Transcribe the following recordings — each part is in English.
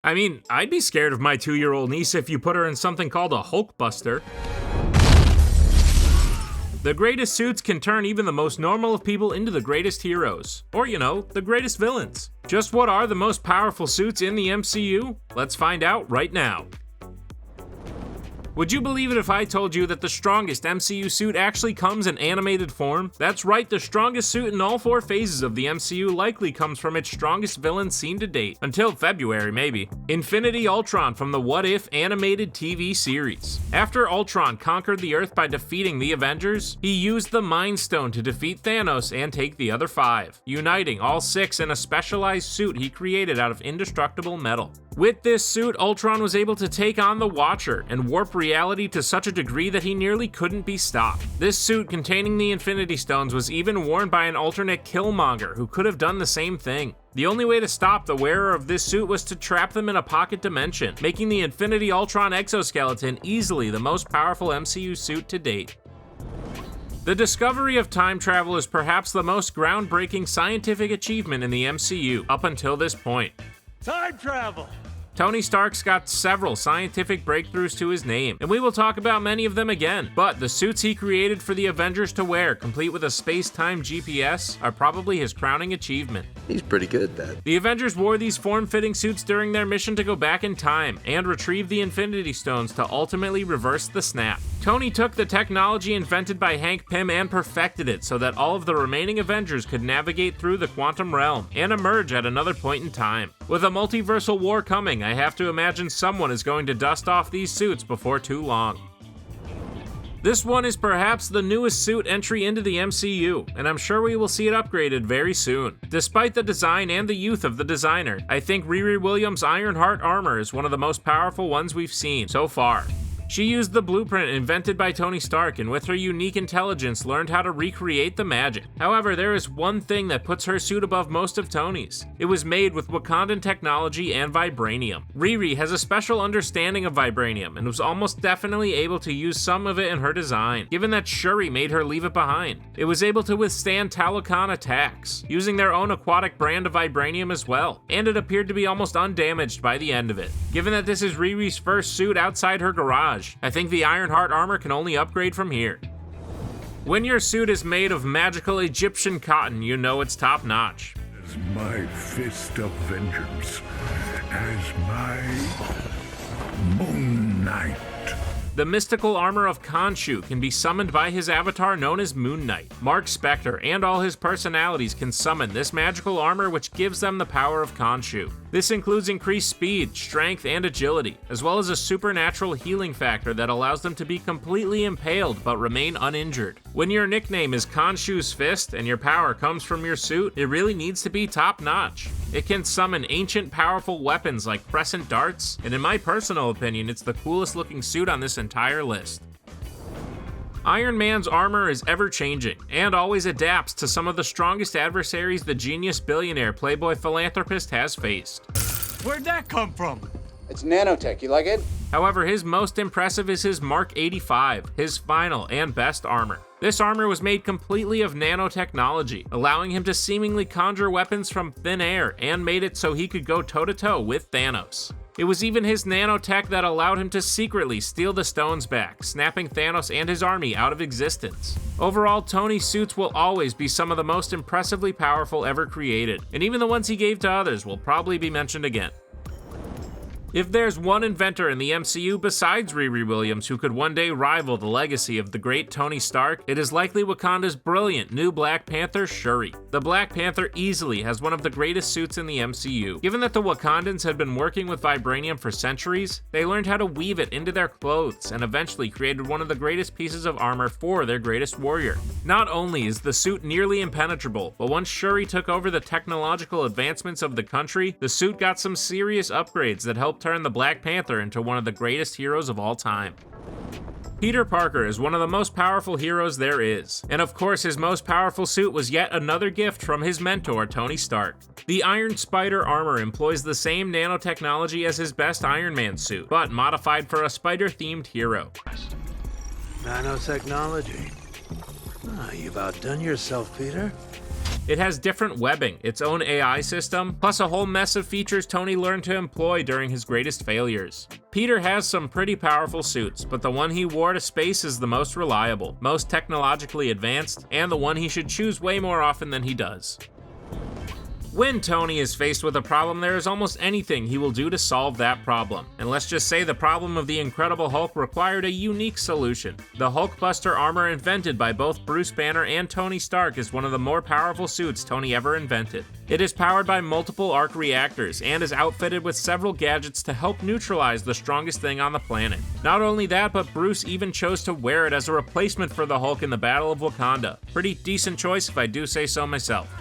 I mean, I'd be scared of my 2-year-old niece if you put her in something called a Hulkbuster. The greatest suits can turn even the most normal of people into the greatest heroes. Or, the greatest villains. Just what are the most powerful suits in the MCU? Let's find out right now. Would you believe it if I told you that the strongest MCU suit actually comes in animated form? That's right, the strongest suit in all 4 phases of the MCU likely comes from its strongest villain seen to date. Until February, maybe. Infinity Ultron from the What If animated TV series. After Ultron conquered the Earth by defeating the Avengers, he used the Mind Stone to defeat Thanos and take the other 5, uniting all 6 in a specialized suit he created out of indestructible metal. With this suit, Ultron was able to take on the Watcher and warp reality to such a degree that he nearly couldn't be stopped. This suit containing the Infinity Stones was even worn by an alternate Killmonger who could have done the same thing. The only way to stop the wearer of this suit was to trap them in a pocket dimension, making the Infinity Ultron Exoskeleton easily the most powerful MCU suit to date. The discovery of time travel is perhaps the most groundbreaking scientific achievement in the MCU up until this point. Time travel! Tony Stark's got several scientific breakthroughs to his name, and we will talk about many of them again, but the suits he created for the Avengers to wear, complete with a space-time GPS, are probably his crowning achievement. He's pretty good at that. The Avengers wore these form-fitting suits during their mission to go back in time and retrieve the Infinity Stones to ultimately reverse the snap. Tony took the technology invented by Hank Pym and perfected it so that all of the remaining Avengers could navigate through the quantum realm and emerge at another point in time. With a multiversal war coming, I have to imagine someone is going to dust off these suits before too long. This one is perhaps the newest suit entry into the MCU, and I'm sure we will see it upgraded very soon. Despite the design and the youth of the designer, I think Riri Williams' Ironheart Armor is one of the most powerful ones we've seen so far. She used the blueprint invented by Tony Stark and with her unique intelligence learned how to recreate the magic. However, there is one thing that puts her suit above most of Tony's. It was made with Wakandan technology and vibranium. Riri has a special understanding of vibranium and was almost definitely able to use some of it in her design, given that Shuri made her leave it behind. It was able to withstand Talokan attacks, using their own aquatic brand of vibranium as well, and it appeared to be almost undamaged by the end of it. Given that this is Riri's first suit outside her garage, I think the Ironheart Armor can only upgrade from here. When your suit is made of magical Egyptian cotton, you know it's top notch. As my fist of vengeance, as my Moon Knight. The mystical armor of Khonshu can be summoned by his avatar known as Moon Knight. Mark Spector and all his personalities can summon this magical armor which gives them the power of Khonshu. This includes increased speed, strength, and agility, as well as a supernatural healing factor that allows them to be completely impaled but remain uninjured. When your nickname is Khonshu's Fist and your power comes from your suit, it really needs to be top notch. It can summon ancient powerful weapons like crescent darts, and in my personal opinion, it's the coolest looking suit on this entire list. Iron Man's armor is ever-changing, and always adapts to some of the strongest adversaries the genius billionaire playboy philanthropist has faced. Where'd that come from? It's nanotech, you like it? However, his most impressive is his Mark 85, his final and best armor. This armor was made completely of nanotechnology, allowing him to seemingly conjure weapons from thin air and made it so he could go toe-to-toe with Thanos. It was even his nanotech that allowed him to secretly steal the stones back, snapping Thanos and his army out of existence. Overall, Tony's suits will always be some of the most impressively powerful ever created, and even the ones he gave to others will probably be mentioned again. If there's one inventor in the MCU besides Riri Williams who could one day rival the legacy of the great Tony Stark, it is likely Wakanda's brilliant new Black Panther, Shuri. The Black Panther easily has one of the greatest suits in the MCU. Given that the Wakandans had been working with vibranium for centuries, they learned how to weave it into their clothes and eventually created one of the greatest pieces of armor for their greatest warrior. Not only is the suit nearly impenetrable, but once Shuri took over the technological advancements of the country, the suit got some serious upgrades that helped turn the Black Panther into one of the greatest heroes of all time. Peter Parker is one of the most powerful heroes there is, and of course his most powerful suit was yet another gift from his mentor Tony Stark. The Iron Spider armor employs the same nanotechnology as his best Iron Man suit, but modified for a spider-themed hero. Nanotechnology. You've outdone yourself, Peter. It has different webbing, its own AI system, plus a whole mess of features Tony learned to employ during his greatest failures. Peter has some pretty powerful suits, but the one he wore to space is the most reliable, most technologically advanced, and the one he should choose way more often than he does. When Tony is faced with a problem, there is almost anything he will do to solve that problem. And let's just say the problem of the Incredible Hulk required a unique solution. The Hulkbuster armor invented by both Bruce Banner and Tony Stark is one of the more powerful suits Tony ever invented. It is powered by multiple arc reactors and is outfitted with several gadgets to help neutralize the strongest thing on the planet. Not only that, but Bruce even chose to wear it as a replacement for the Hulk in the Battle of Wakanda. Pretty decent choice if I do say so myself.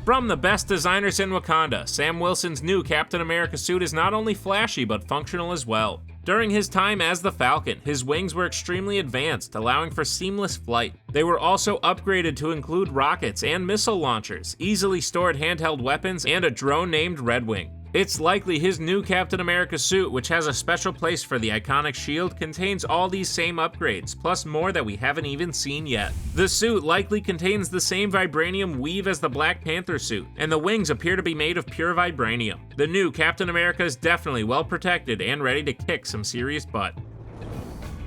From the best designers in Wakanda, Sam Wilson's new Captain America suit is not only flashy but functional as well. During his time as the Falcon, his wings were extremely advanced, allowing for seamless flight. They were also upgraded to include rockets and missile launchers, easily stored handheld weapons, and a drone named Red Wing. It's likely his new Captain America suit, which has a special place for the iconic shield, contains all these same upgrades, plus more that we haven't even seen yet. The suit likely contains the same vibranium weave as the Black Panther suit, and the wings appear to be made of pure vibranium. The new Captain America is definitely well protected and ready to kick some serious butt.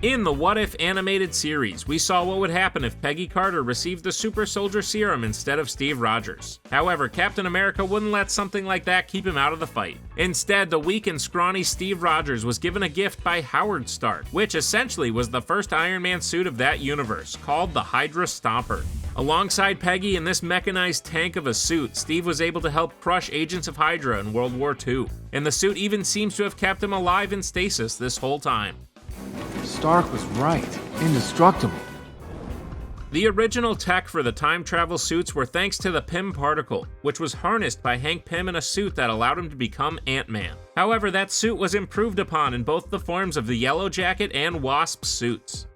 In the What If animated series, we saw what would happen if Peggy Carter received the Super Soldier Serum instead of Steve Rogers. However, Captain America wouldn't let something like that keep him out of the fight. Instead, the weak and scrawny Steve Rogers was given a gift by Howard Stark, which essentially was the first Iron Man suit of that universe, called the HYDRA Stomper. Alongside Peggy in this mechanized tank of a suit, Steve was able to help crush agents of Hydra in World War II, and the suit even seems to have kept him alive in stasis this whole time. Stark was right. Indestructible. The original tech for the time travel suits were thanks to the Pym particle, which was harnessed by Hank Pym in a suit that allowed him to become Ant-Man. However, that suit was improved upon in both the forms of the Yellow Jacket and Wasp suits.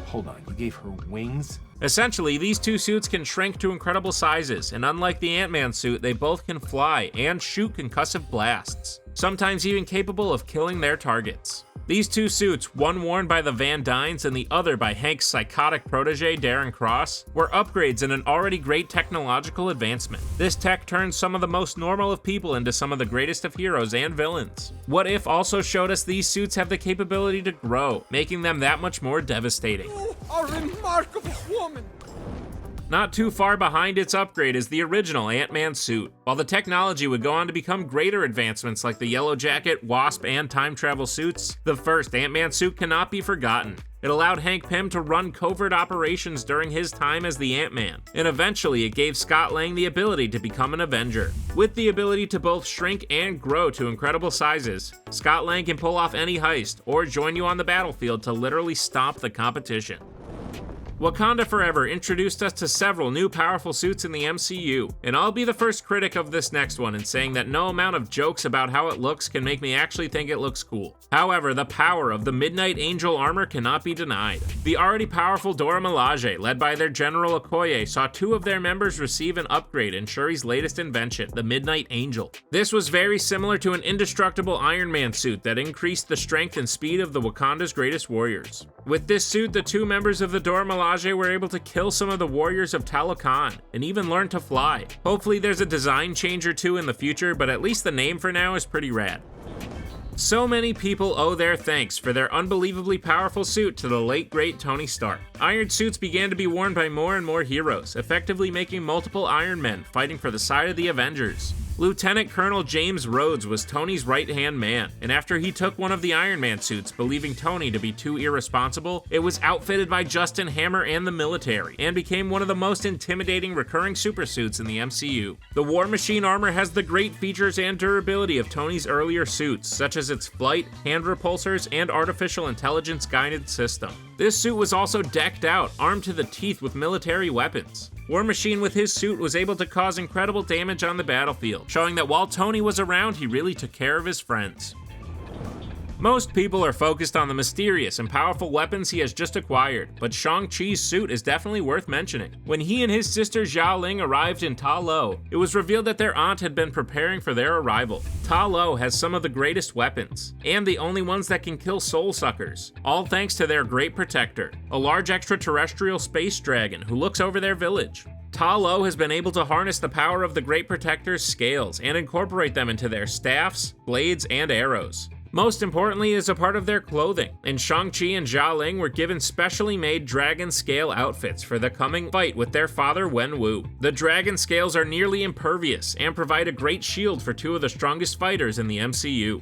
Hold on, you gave her wings? Essentially, these two suits can shrink to incredible sizes, and unlike the Ant-Man suit, they both can fly and shoot concussive blasts, sometimes even capable of killing their targets. These two suits, one worn by the Van Dynes and the other by Hank's psychotic protege Darren Cross, were upgrades in an already great technological advancement. This tech turns some of the most normal of people into some of the greatest of heroes and villains. What If also showed us these suits have the capability to grow, making them that much more devastating. You are a remarkable woman! Not too far behind its upgrade is the original Ant-Man suit. While the technology would go on to become greater advancements like the Yellow Jacket, Wasp, and time travel suits, the first Ant-Man suit cannot be forgotten. It allowed Hank Pym to run covert operations during his time as the Ant-Man, and eventually it gave Scott Lang the ability to become an Avenger. With the ability to both shrink and grow to incredible sizes, Scott Lang can pull off any heist or join you on the battlefield to literally stomp the competition. Wakanda Forever introduced us to several new powerful suits in the MCU, and I'll be the first critic of this next one in saying that no amount of jokes about how it looks can make me actually think it looks cool. However, the power of the Midnight Angel armor cannot be denied. The already powerful Dora Milaje, led by their General Okoye, saw two of their members receive an upgrade in Shuri's latest invention, the Midnight Angel. This was very similar to an indestructible Iron Man suit that increased the strength and speed of the Wakanda's greatest warriors. With this suit, the two members of the Dora Milaje were able to kill some of the warriors of Talokan, and even learn to fly. Hopefully there's a design change or two in the future, but at least the name for now is pretty rad. So many people owe their thanks for their unbelievably powerful suit to the late great Tony Stark. Iron suits began to be worn by more and more heroes, effectively making multiple Iron Men fighting for the side of the Avengers. Lieutenant Colonel James Rhodes was Tony's right-hand man, and after he took one of the Iron Man suits, believing Tony to be too irresponsible, it was outfitted by Justin Hammer and the military, and became one of the most intimidating recurring supersuits in the MCU. The War Machine armor has the great features and durability of Tony's earlier suits, such as its flight, hand repulsors, and artificial intelligence guided system. This suit was also decked out, armed to the teeth with military weapons. War Machine with his suit was able to cause incredible damage on the battlefield, showing that while Tony was around, he really took care of his friends. Most people are focused on the mysterious and powerful weapons he has just acquired, but Shang-Chi's suit is definitely worth mentioning. When he and his sister Xia Ling arrived in Ta Lo, it was revealed that their aunt had been preparing for their arrival. Ta Lo has some of the greatest weapons, and the only ones that can kill soul suckers, all thanks to their great protector, a large extraterrestrial space dragon who looks over their village. Ta Lo has been able to harness the power of the Great Protector's scales and incorporate them into their staffs, blades, and arrows. Most importantly is a part of their clothing, and Shang-Chi and Xia Ling were given specially made dragon scale outfits for the coming fight with their father Wenwu. The dragon scales are nearly impervious and provide a great shield for two of the strongest fighters in the MCU.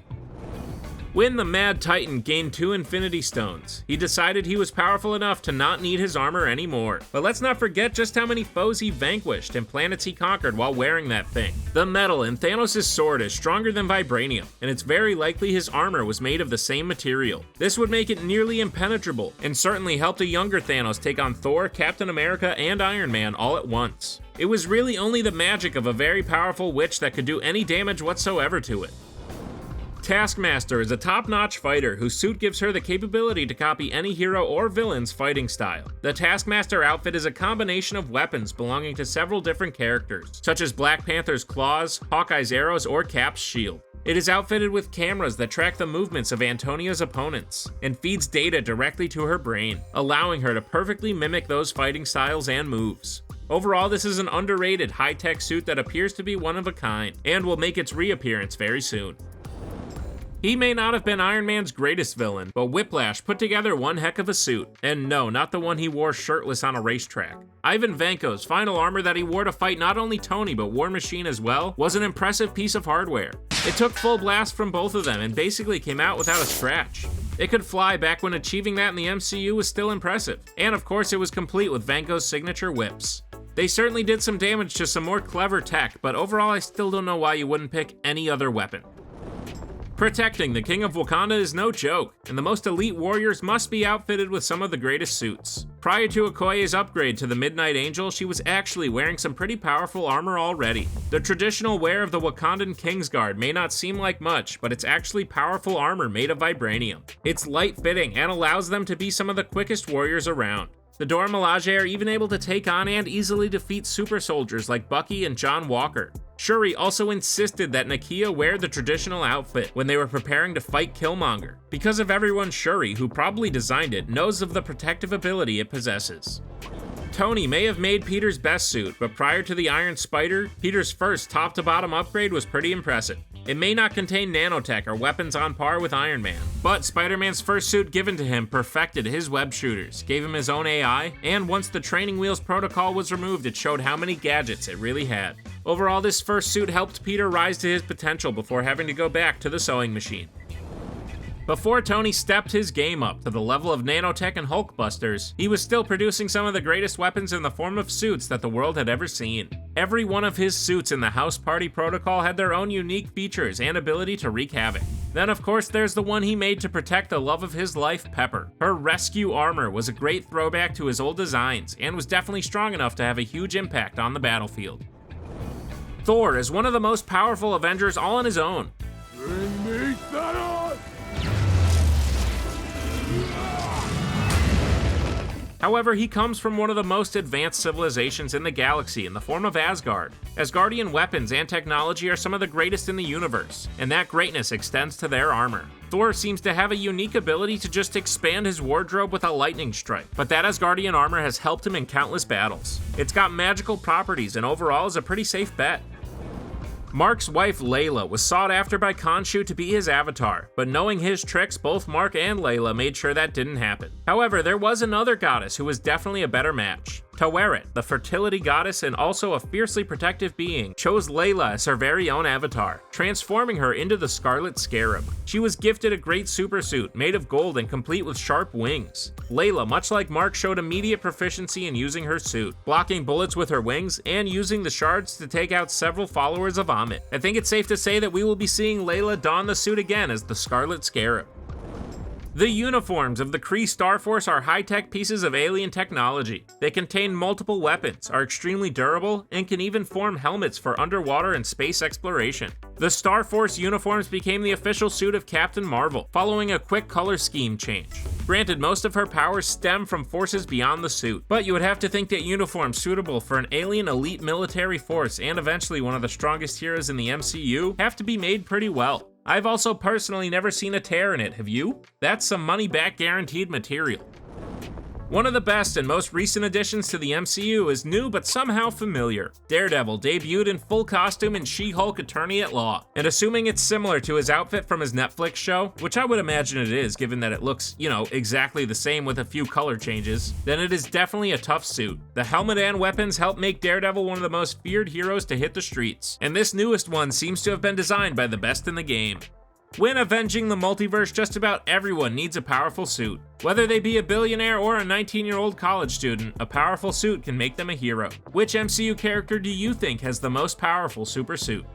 When the Mad Titan gained 2 Infinity Stones, he decided he was powerful enough to not need his armor anymore. But let's not forget just how many foes he vanquished and planets he conquered while wearing that thing. The metal in Thanos' sword is stronger than vibranium, and it's very likely his armor was made of the same material. This would make it nearly impenetrable, and certainly helped a younger Thanos take on Thor, Captain America, and Iron Man all at once. It was really only the magic of a very powerful witch that could do any damage whatsoever to it. Taskmaster is a top-notch fighter whose suit gives her the capability to copy any hero or villain's fighting style. The Taskmaster outfit is a combination of weapons belonging to several different characters, such as Black Panther's claws, Hawkeye's arrows, or Cap's shield. It is outfitted with cameras that track the movements of Antonia's opponents, and feeds data directly to her brain, allowing her to perfectly mimic those fighting styles and moves. Overall, this is an underrated high-tech suit that appears to be one of a kind, and will make its reappearance very soon. He may not have been Iron Man's greatest villain, but Whiplash put together one heck of a suit. And no, not the one he wore shirtless on a racetrack. Ivan Vanko's final armor that he wore to fight not only Tony but War Machine as well was an impressive piece of hardware. It took full blast from both of them and basically came out without a scratch. It could fly back when achieving that in the MCU was still impressive. And of course it was complete with Vanko's signature whips. They certainly did some damage to some more clever tech, but overall I still don't know why you wouldn't pick any other weapon. Protecting the King of Wakanda is no joke, and the most elite warriors must be outfitted with some of the greatest suits. Prior to Okoye's upgrade to the Midnight Angel, she was actually wearing some pretty powerful armor already. The traditional wear of the Wakandan Kingsguard may not seem like much, but it's actually powerful armor made of vibranium. It's light-fitting and allows them to be some of the quickest warriors around. The Dora Milaje are even able to take on and easily defeat super soldiers like Bucky and John Walker. Shuri also insisted that Nakia wear the traditional outfit when they were preparing to fight Killmonger, because of everyone Shuri, who probably designed it, knows of the protective ability it possesses. Tony may have made Peter's best suit, but prior to the Iron Spider, Peter's first top-to-bottom upgrade was pretty impressive. It may not contain nanotech or weapons on par with Iron Man, but Spider-Man's first suit given to him perfected his web shooters, gave him his own AI, and once the training wheels protocol was removed, it showed how many gadgets it really had. Overall, this first suit helped Peter rise to his potential before having to go back to the sewing machine. Before Tony stepped his game up to the level of nanotech and Hulkbusters, he was still producing some of the greatest weapons in the form of suits that the world had ever seen. Every one of his suits in the House Party Protocol had their own unique features and ability to wreak havoc. Then of course there's the one he made to protect the love of his life, Pepper. Her rescue armor was a great throwback to his old designs, and was definitely strong enough to have a huge impact on the battlefield. Thor is one of the most powerful Avengers all on his own. Bring me Thanos! However, he comes from one of the most advanced civilizations in the galaxy in the form of Asgard. Asgardian weapons and technology are some of the greatest in the universe, and that greatness extends to their armor. Thor seems to have a unique ability to just expand his wardrobe with a lightning strike, but that Asgardian armor has helped him in countless battles. It's got magical properties and overall is a pretty safe bet. Mark's wife Layla was sought after by Khonshu to be his avatar, but knowing his tricks, both Mark and Layla made sure that didn't happen. However, there was another goddess who was definitely a better match. Taweret, the fertility goddess and also a fiercely protective being, chose Layla as her very own avatar, transforming her into the Scarlet Scarab. She was gifted a great supersuit made of gold and complete with sharp wings. Layla, much like Mark, showed immediate proficiency in using her suit, blocking bullets with her wings and using the shards to take out several followers of Amit. I think it's safe to say that we will be seeing Layla don the suit again as the Scarlet Scarab. The uniforms of the Kree Starforce are high-tech pieces of alien technology. They contain multiple weapons, are extremely durable, and can even form helmets for underwater and space exploration. The Starforce uniforms became the official suit of Captain Marvel, following a quick color scheme change. Granted, most of her powers stem from forces beyond the suit, but you would have to think that uniforms suitable for an alien elite military force and eventually one of the strongest heroes in the MCU have to be made pretty well. I've also personally never seen a tear in it, have you? That's some money back guaranteed material. One of the best and most recent additions to the MCU is new but somehow familiar. Daredevil debuted in full costume in She-Hulk Attorney at Law, and assuming it's similar to his outfit from his Netflix show, which I would imagine it is given that it looks, exactly the same with a few color changes, then it is definitely a tough suit. The helmet and weapons help make Daredevil one of the most feared heroes to hit the streets, and this newest one seems to have been designed by the best in the game. When avenging the multiverse, just about everyone needs a powerful suit. Whether they be a billionaire or a 19-year-old college student, a powerful suit can make them a hero. Which MCU character do you think has the most powerful super suit?